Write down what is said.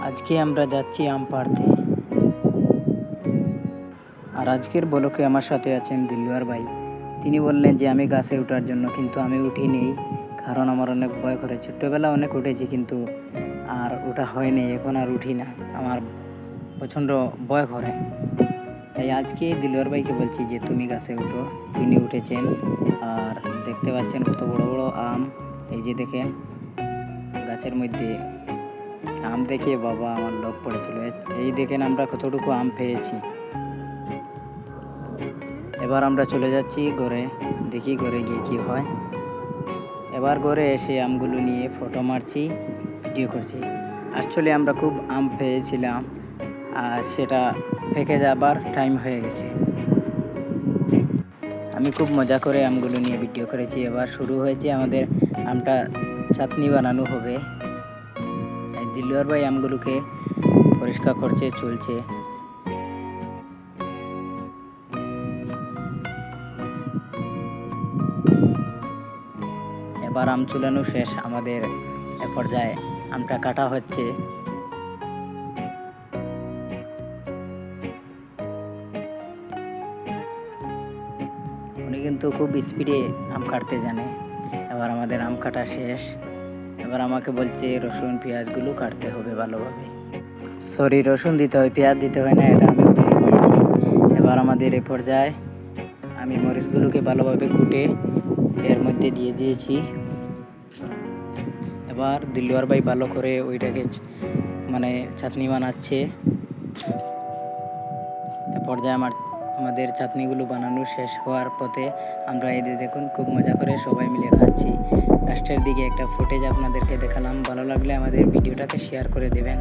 আজকে আমরা যাচ্ছি আম পাড়তে। আর আজকের বলকে আমার সাথে আছেন দিলওয়ার ভাই। তিনি বললেন যে আমি গাছে ওঠার জন্য, কিন্তু আমি উঠিনি, কারণ আমার অনেক ভয় করে। ছোট্টবেলা অনেক উঠেছি, কিন্তু আর ওঠা হয়নি, এখন আর উঠি না, আমার প্রচণ্ড ভয় করে। তাই আজকে দিলওয়ার ভাইকে বলছি যে তুমি গাছে উঠো। তিনি উঠেছেন, আর দেখতে পাচ্ছেন কত বড় বড় আম। এই যে দেখেন, গাছের মধ্যে আম দেখে বাবা আমার লোভ পড়েছিল। এই দেখেন আমরা কতটুকু আম পেয়েছি। এবার আমরা চলে যাচ্ছি ঘরে, দেখি ঘরে গিয়ে কী হয়। এবার ঘরে এসে আমগুলো নিয়ে ফটো মারছি, ভিডিও করছি। আসলে আমরা খুব আম পেয়েছিলাম, আর সেটা পেকে যাবার টাইম হয়ে গেছে। আমি খুব মজা করে আমগুলো নিয়ে ভিডিও করেছি। এবার শুরু হয়েছে আমাদের আমটা চাটনি বানানো হবে। দিলওয়ার ভাই আমগুলোকে পরিষ্কার করছে, চলছে। এবার আম চুলানো শেষ আমাদের, এ পর্যায়ে আমটা কাটা হচ্ছে। উনি কিন্তু খুব স্পিডে আম কাটতে জানে। এবার আমাদের আম কাটা শেষ। এবার আমাকে বলছে রসুন পেঁয়াজগুলো কাটতে হবে ভালোভাবে। সরি, রসুন দিতে হয়, পেঁয়াজ দিতে হয় না, এটা আমি ভুলে গিয়েছি। এবার আমাদের এ পর্যায়ে আমি মরিচগুলোকে ভালোভাবে কুটে এর মধ্যে দিয়ে দিয়েছি। এবার দিলওয়ার ভাই ভালো করে ওইটাকে চাটনি বানাচ্ছে। এ পর্যায়ে আমাদের চাটনিগুলো বানানো শেষ হওয়ার পথে আমরা এই দেখুন খুব মজা করে সবাই মিলে খাচ্ছি। লাস্টের দিকে একটা ফুটেজ আপনাদেরকে দেখালাম। ভালো লাগলে আমাদের ভিডিওটাকে শেয়ার করে দেবেন।